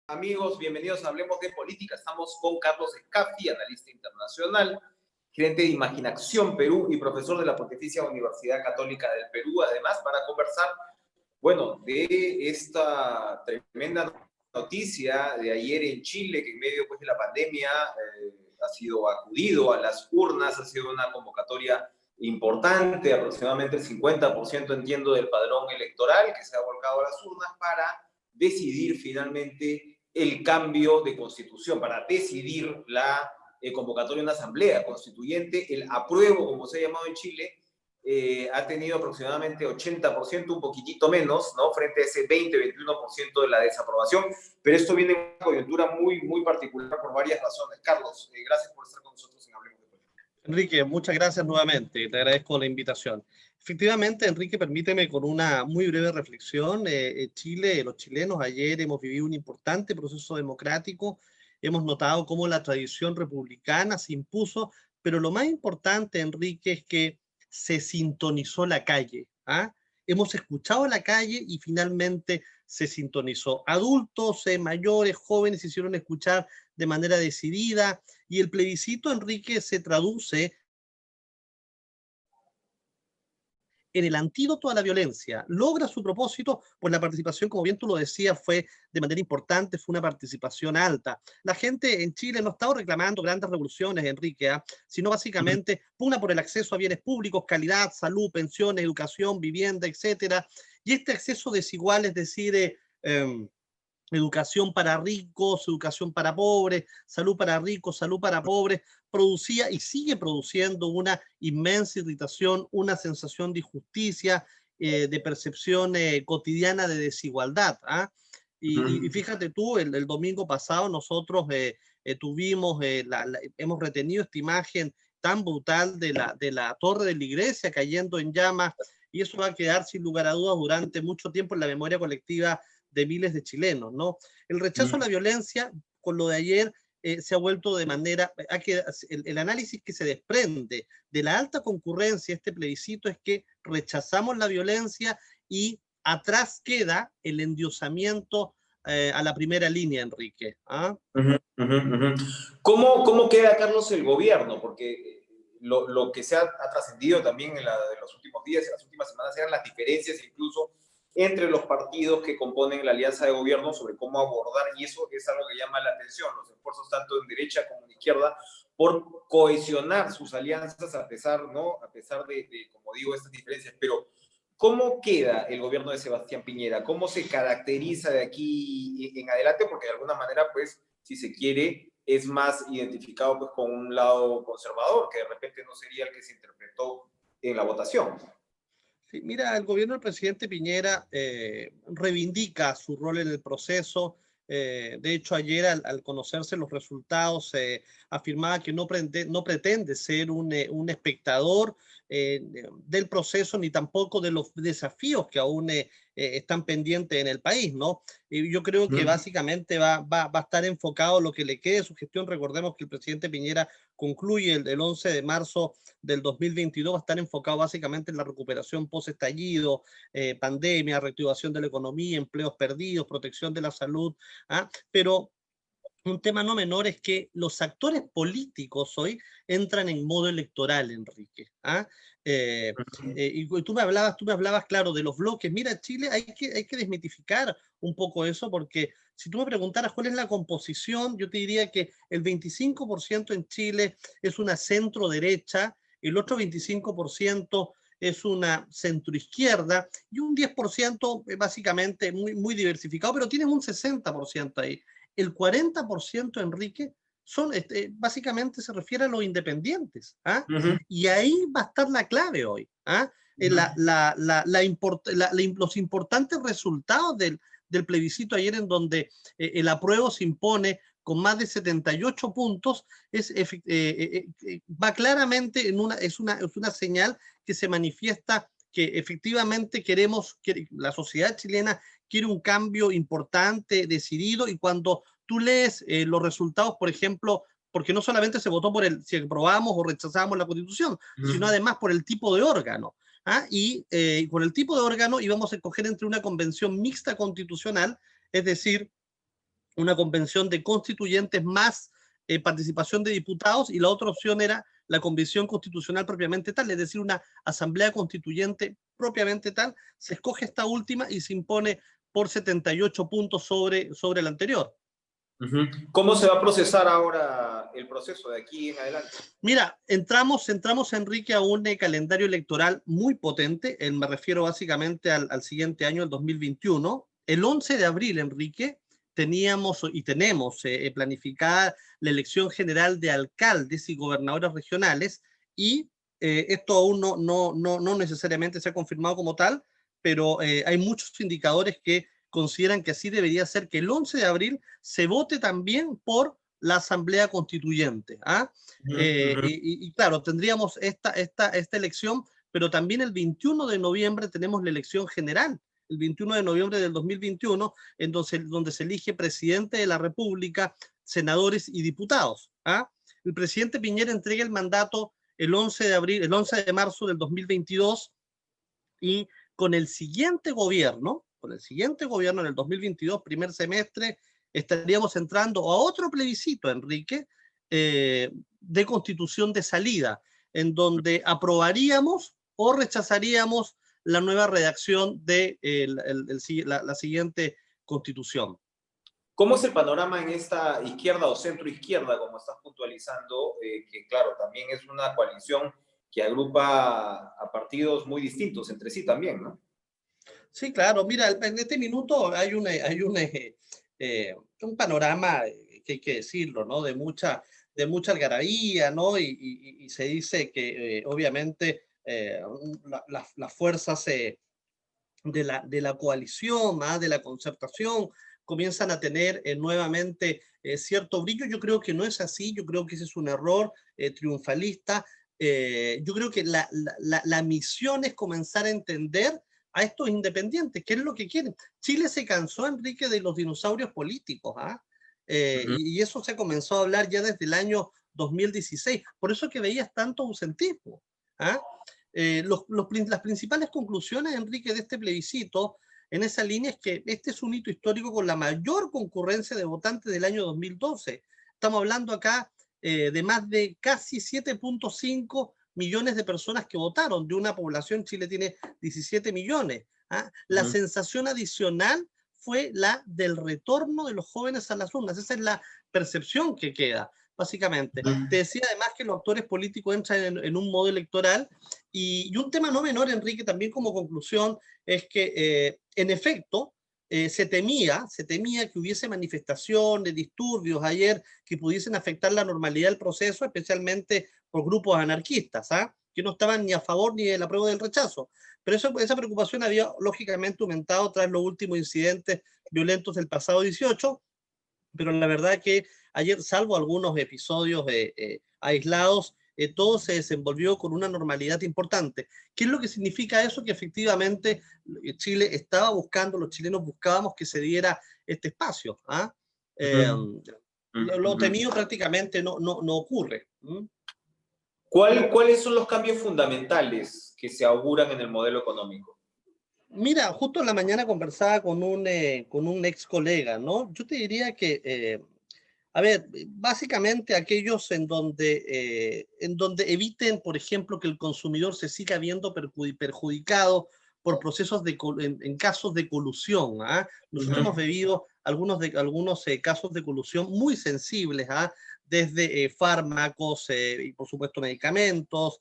Amigos, bienvenidos a Hablemos de Política. Estamos con Carlos Escafi, analista internacional, gerente de Imaginación Perú y profesor de la Pontificia Universidad Católica del Perú, además para conversar, bueno, de esta tremenda noticia de ayer en Chile, que en medio pues, de la pandemia ha sido acudido a las urnas, ha sido una convocatoria importante, aproximadamente el 50% entiendo del padrón electoral que se ha volcado a las urnas para decidir finalmente el cambio de constitución, para decidir la convocatoria de una asamblea constituyente. El apruebo, como se ha llamado en Chile, ha tenido aproximadamente 80%, un poquitito menos, ¿no? Frente a ese 20-21% de la desaprobación, pero esto viene en una coyuntura muy particular por varias razones. Carlos, gracias por estar con nosotros en Hablemos de Política. Enrique, muchas gracias nuevamente, te agradezco la invitación. Efectivamente, Enrique, permíteme con una muy breve reflexión. Chile, los chilenos, ayer hemos vivido un importante proceso democrático, hemos notado cómo la tradición republicana se impuso, pero lo más importante, Enrique, es que se sintonizó la calle, ¿ah? Hemos escuchado a la calle y finalmente se sintonizó. Adultos, mayores, jóvenes se hicieron escuchar de manera decidida y el plebiscito, Enrique, se traduce en el antídoto a la violencia. Logra su propósito, pues la participación, como bien tú lo decías, fue de manera importante, fue una participación alta. La gente en Chile no estaba reclamando grandes revoluciones, Enrique, sino básicamente pugna por el acceso a bienes públicos, calidad, salud, pensiones, educación, vivienda, etcétera. Y este acceso desigual, es decir, educación para ricos, educación para pobres, salud para ricos, salud para pobres, producía y sigue produciendo una inmensa irritación, una sensación de injusticia, de percepción cotidiana de desigualdad. Y fíjate tú, el domingo pasado nosotros tuvimos, hemos retenido esta imagen tan brutal de la torre de la iglesia cayendo en llamas, y eso va a quedar sin lugar a dudas durante mucho tiempo en la memoria colectiva de miles de chilenos, ¿no? El rechazo a la violencia, con lo de ayer, se ha vuelto de manera, el análisis que se desprende de la alta concurrencia de este plebiscito es que rechazamos la violencia y atrás queda el endiosamiento a la primera línea, Enrique. ¿Cómo queda, Carlos, el gobierno? Porque lo que se ha trascendido también en los últimos días, en las últimas semanas, eran las diferencias incluso entre los partidos que componen la alianza de gobierno sobre cómo abordar, y eso es algo que llama la atención, los esfuerzos tanto en derecha como en izquierda por cohesionar sus alianzas a pesar, ¿no? A pesar de, como digo, estas diferencias. Pero, ¿cómo queda el gobierno de Sebastián Piñera? ¿Cómo se caracteriza de aquí en adelante? Porque de alguna manera, pues, si se quiere, es más identificado pues, con un lado conservador, que de repente no sería el que se interpretó en la votación. Sí, mira, el gobierno del presidente Piñera reivindica su rol en el proceso. De hecho, ayer al conocerse los resultados, afirmaba que no pretende ser un espectador del proceso ni tampoco de los desafíos que aún están pendientes en el país, ¿no? Y yo creo que básicamente va a estar enfocado lo que le quede de su gestión. Recordemos que el presidente Piñera concluye el 11 de marzo del 2022, va a estar enfocado básicamente en la recuperación post-estallido, pandemia, reactivación de la economía, empleos perdidos, protección de la salud, pero un tema no menor es que los actores políticos hoy entran en modo electoral, Enrique. Y tú me hablabas, claro, de los bloques. Mira, Chile, hay que desmitificar un poco eso, porque si tú me preguntaras cuál es la composición, yo te diría que el 25% en Chile es una centro-derecha, el otro 25% es una centroizquierda y un 10% básicamente muy diversificado, pero tienes un 60% ahí. El 40%, Enrique, básicamente se refiere a los independientes. Y ahí va a estar la clave hoy. Los importantes resultados del plebiscito ayer, en donde el apruebo se impone con más de 78 puntos, va claramente es una señal que se manifiesta que efectivamente la sociedad chilena quiere un cambio importante, decidido, y cuando tú lees los resultados, por ejemplo, porque no solamente se votó por si aprobamos o rechazamos la Constitución, sino además por el tipo de órgano. Y por el tipo de órgano íbamos a escoger entre una convención mixta constitucional, es decir, una convención de constituyentes más participación de diputados, y la otra opción era la convención constitucional propiamente tal, es decir, una asamblea constituyente propiamente tal. Se escoge esta última y se impone por 78 puntos sobre la anterior. ¿Cómo se va a procesar ahora el proceso de aquí en adelante? Mira, entramos, Enrique, a un calendario electoral muy potente. Me refiero básicamente al siguiente año, el 2021. El 11 de abril, Enrique, teníamos y tenemos planificada la elección general de alcaldes y gobernadores regionales, y esto aún no necesariamente se ha confirmado como tal, pero hay muchos indicadores que consideran que así debería ser, que el 11 de abril se vote también por la Asamblea Constituyente. ¿Ah? Y claro, tendríamos esta elección, pero también el 21 de noviembre tenemos la elección general, el 21 de noviembre del 2021, donde se elige presidente de la República, senadores y diputados. ¿Ah? El presidente Piñera entrega el mandato el 11 de marzo del 2022, y con el siguiente gobierno en el 2022, primer semestre, estaríamos entrando a otro plebiscito, Enrique, de constitución de salida, en donde aprobaríamos o rechazaríamos la nueva redacción de la siguiente constitución. ¿Cómo es el panorama en esta izquierda o centro izquierda, como estás puntualizando? Que claro, también es una coalición que agrupa a partidos muy distintos entre sí también, ¿no? Sí, claro. Mira, en este minuto hay un panorama, que hay que decirlo, ¿no? De mucha algarabía, ¿no? Y se dice que obviamente las fuerzas de la coalición, más de la concertación, comienzan a tener nuevamente cierto brillo. Yo creo que no es así, yo creo que ese es un error triunfalista. Yo creo que la misión es comenzar a entender a estos independientes, qué es lo que quieren. Chile se cansó, Enrique, de los dinosaurios políticos, ¿ah? Y eso se comenzó a hablar ya desde el año 2016. Por eso que veías tanto ausentismo. ¿Ah? Las principales conclusiones, Enrique, de este plebiscito en esa línea es que este es un hito histórico con la mayor concurrencia de votantes del año 2012. Estamos hablando acá de más de casi 7.5 millones de personas que votaron, de una población. Chile tiene 17 millones. ¿Ah? La sensación adicional fue la del retorno de los jóvenes a las urnas. Esa es la percepción que queda, básicamente. Te decía además que los actores políticos entran en un modo electoral, y un tema no menor, Enrique, también como conclusión, es que en efecto se temía que hubiese manifestaciones, disturbios ayer que pudiesen afectar la normalidad del proceso, especialmente por grupos anarquistas, ¿ah? Que no estaban ni a favor ni del apruebo del rechazo. Pero esa preocupación había lógicamente aumentado tras los últimos incidentes violentos del pasado 18, pero la verdad que ayer, salvo algunos episodios aislados, todo se desenvolvió con una normalidad importante. ¿Qué es lo que significa eso? Que efectivamente Chile estaba buscando, los chilenos buscábamos que se diera este espacio. ¿Ah? Lo temido prácticamente no ocurre. ¿Cuáles son los cambios fundamentales que se auguran en el modelo económico? Mira, justo en la mañana conversaba con un ex colega, ¿no? Yo te diría que, a ver, básicamente aquellos en donde eviten, por ejemplo, que el consumidor se siga viendo perjudicado por procesos en casos de colusión. ¿Ah? Nosotros hemos vivido algunos casos de colusión muy sensibles, ¿ah? Desde fármacos y por supuesto medicamentos,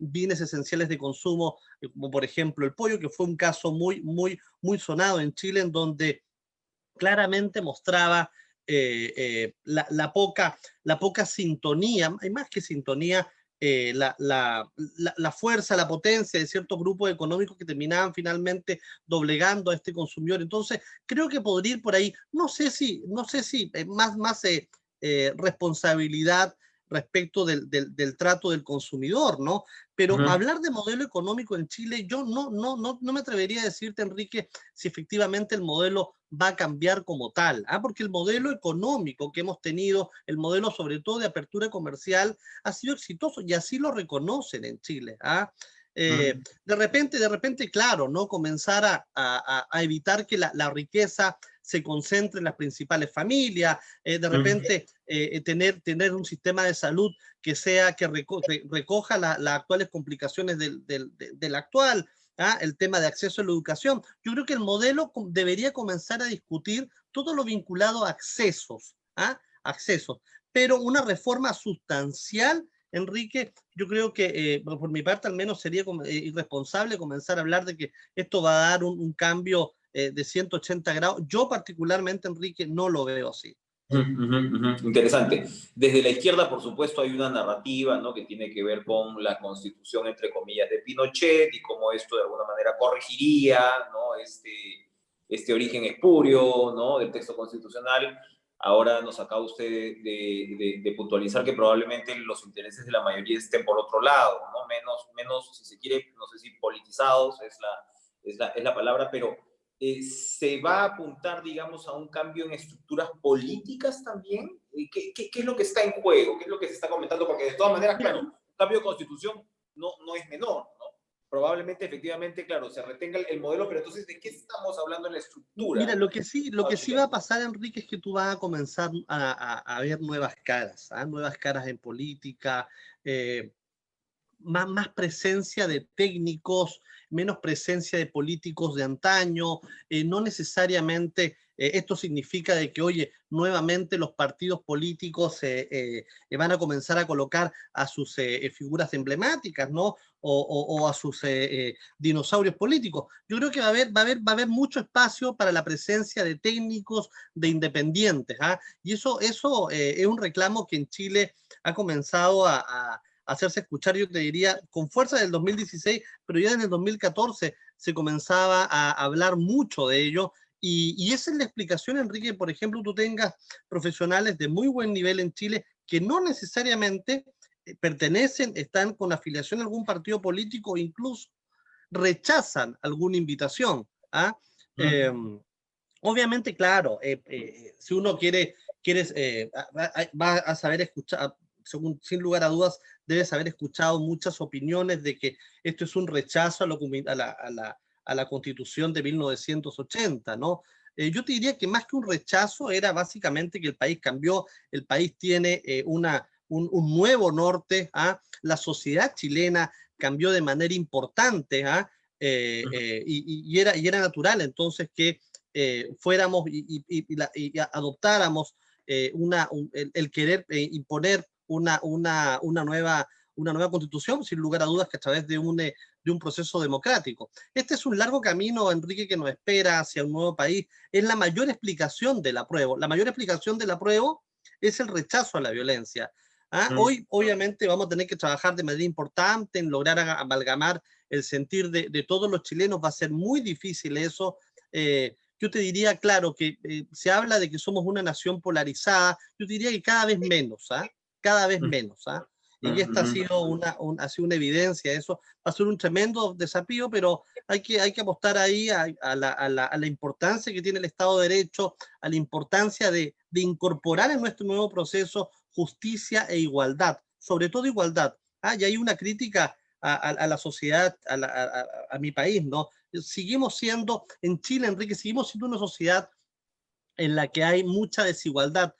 bienes esenciales de consumo, como por ejemplo el pollo, que fue un caso muy, muy, muy sonado en Chile, en donde claramente mostraba la poca sintonía, hay más que sintonía, la fuerza, la potencia de ciertos grupos económicos que terminaban finalmente doblegando a este consumidor. Entonces, creo que podría ir por ahí. No sé si más responsabilidad respecto del trato del consumidor, ¿no? Pero hablar de modelo económico en Chile, yo no me atrevería a decirte, Enrique, si efectivamente el modelo va a cambiar como tal, ¿ah? Porque el modelo económico que hemos tenido, el modelo sobre todo de apertura comercial, ha sido exitoso, y así lo reconocen en Chile. ¿Ah? De repente, claro, ¿no? Comenzar a evitar que la riqueza se concentre en las principales familias, de repente tener un sistema de salud que recoja las actuales complicaciones del actual, ¿ah? El tema de acceso a la educación. Yo creo que el modelo debería comenzar a discutir todo lo vinculado a accesos, ¿ah? Accesos, pero una reforma sustancial, Enrique, yo creo que por mi parte al menos sería irresponsable comenzar a hablar de que esto va a dar un cambio de 180 grados. Yo particularmente, Enrique, no lo veo así. Interesante. Desde la izquierda, por supuesto, hay una narrativa, ¿no?, que tiene que ver con la constitución, entre comillas, de Pinochet y cómo esto de alguna manera corregiría, ¿no?, este origen espurio, ¿no?, del texto constitucional. Ahora nos acaba usted de puntualizar que probablemente los intereses de la mayoría estén por otro lado, ¿no? Menos, si se quiere, no sé si politizados es la palabra, pero ¿se va a apuntar, digamos, a un cambio en estructuras políticas también? ¿Qué es lo que está en juego? ¿Qué es lo que se está comentando? Porque de todas maneras, claro, un cambio de constitución no es menor, ¿no? Probablemente, efectivamente, claro, se retenga el modelo, pero entonces, ¿de qué estamos hablando en la estructura? Mira, lo que sí va a pasar, Enrique, es que tú vas a comenzar a ver nuevas caras, ¿ah? Nuevas caras en política, más presencia de técnicos, menos presencia de políticos de antaño, no necesariamente esto significa de que, oye, nuevamente los partidos políticos van a comenzar a colocar a sus figuras emblemáticas, ¿no? O a sus dinosaurios políticos. Yo creo que va a haber mucho espacio para la presencia de técnicos, de independientes, ¿ah? Y eso es un reclamo que en Chile ha comenzado a hacerse escuchar, yo te diría, con fuerza del 2016, pero ya en el 2014 se comenzaba a hablar mucho de ello. Y esa es la explicación, Enrique, por ejemplo, tú tengas profesionales de muy buen nivel en Chile que no necesariamente están con afiliación a algún partido político o incluso rechazan alguna invitación. ¿Ah? Obviamente, claro, si uno va a saber escuchar, sin lugar a dudas, debes haber escuchado muchas opiniones de que esto es un rechazo a la Constitución de 1980, ¿no? Yo te diría que más que un rechazo era básicamente que el país cambió, el país tiene un nuevo norte, ¿ah? La sociedad chilena cambió de manera importante, ¿ah? Y era natural entonces que fuéramos y adoptáramos el querer imponer una nueva constitución, sin lugar a dudas que a través de un proceso democrático. Este es un largo camino, Enrique, que nos espera hacia un nuevo país. Es la mayor explicación del apruebo. La mayor explicación del apruebo es el rechazo a la violencia. ¿Ah? Hoy, obviamente, vamos a tener que trabajar de manera importante en lograr amalgamar el sentir de todos los chilenos. Va a ser muy difícil eso. Yo te diría, claro, que se habla de que somos una nación polarizada. Yo te diría que cada vez menos, ¿ah? Cada vez menos, ¿ah? Y esta ha sido una evidencia, eso va a ser un tremendo desafío, pero hay que apostar ahí a la importancia que tiene el Estado de Derecho, a la importancia de incorporar en nuestro nuevo proceso justicia e igualdad, sobre todo igualdad. ¿Ah? Y hay una crítica a la sociedad, a mi país, ¿no? Seguimos siendo, en Chile, Enrique, seguimos siendo una sociedad en la que hay mucha desigualdad.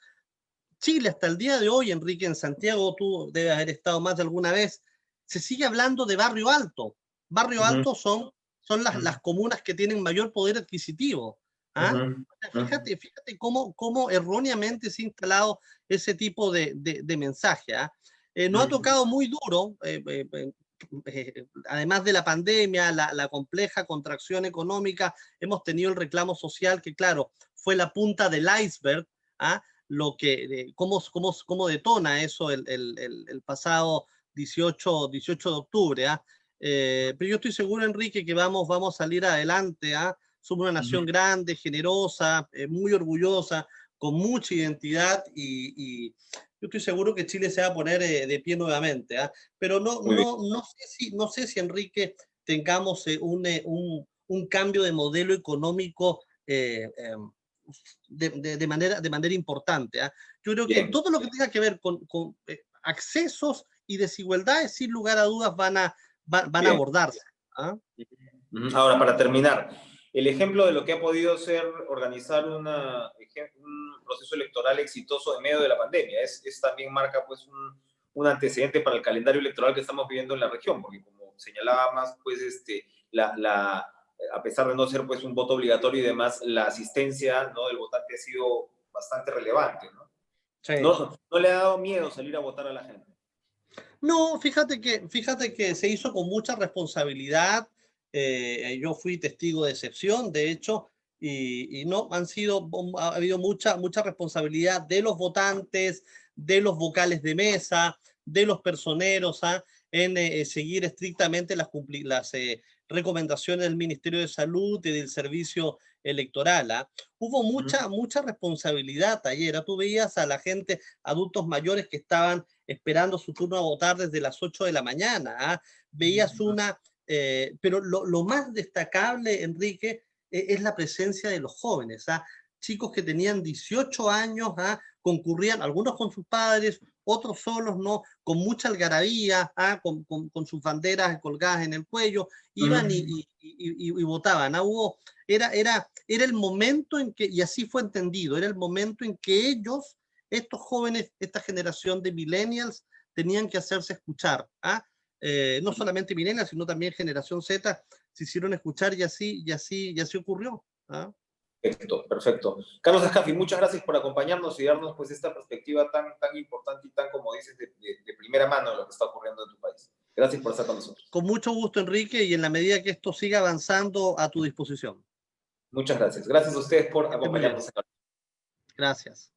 Chile hasta el día de hoy, Enrique, en Santiago, tú debes haber estado más de alguna vez, se sigue hablando de barrio alto. Barrio alto son las comunas que tienen mayor poder adquisitivo. ¿Ah? Fíjate cómo erróneamente se ha instalado ese tipo de mensaje. ¿Ah? Nos ha tocado muy duro, además de la pandemia, la compleja contracción económica, hemos tenido el reclamo social que, claro, fue la punta del iceberg, ¿ah? Cómo detona eso el pasado 18 de octubre. ¿Ah? Pero yo estoy seguro, Enrique, que vamos a salir adelante. ¿Ah? Somos una nación grande, generosa, muy orgullosa, con mucha identidad y yo estoy seguro que Chile se va a poner de pie nuevamente. ¿Ah? Pero no sé si, Enrique, tengamos un cambio de modelo económico de manera importante. ¿Ah? Yo creo que todo lo que tenga que ver con accesos y desigualdades, sin lugar a dudas, van a abordarse. ¿Ah? Ahora, para terminar, El ejemplo de lo que ha podido ser organizar un proceso electoral exitoso en medio de la pandemia. Es también marca pues un antecedente para el calendario electoral que estamos viviendo en la región, porque como señalaba más, pues a pesar de no ser pues un voto obligatorio y demás, la asistencia, ¿no?, del votante ha sido bastante relevante, ¿no? Sí. No le ha dado miedo salir a votar a la gente. No, fíjate que se hizo con mucha responsabilidad. Yo fui testigo de excepción, de hecho, y no, ha habido mucha responsabilidad de los votantes, de los vocales de mesa, de los personeros, ¿ah? En seguir estrictamente las recomendaciones del Ministerio de Salud y del Servicio Electoral, ¿ah? Hubo mucha responsabilidad ayer. Tú veías a la gente, adultos mayores que estaban esperando su turno a votar desde las 8 de la mañana. ¿Ah? Veías pero lo más destacable, Enrique, es la presencia de los jóvenes. ¿Ah? Chicos que tenían 18 años, ¿ah? Concurrían, algunos con sus padres, otros solos, ¿no? Con mucha algarabía, ¿ah? Con sus banderas colgadas en el cuello, iban y votaban. ¿Ah? Era el momento en que, y así fue entendido, era el momento en que estos jóvenes, esta generación de millennials, tenían que hacerse escuchar. ¿Ah? No solamente millennials, sino también generación Z, se hicieron escuchar y así ocurrió. ¿Ah? Perfecto, perfecto. Carlos Escafi, muchas gracias por acompañarnos y darnos pues esta perspectiva tan importante y tan, como dices, de primera mano de lo que está ocurriendo en tu país. Gracias por estar con nosotros. Con mucho gusto, Enrique, y en la medida que esto siga avanzando, a tu disposición. Muchas gracias. Gracias a ustedes por acompañarnos. Gracias.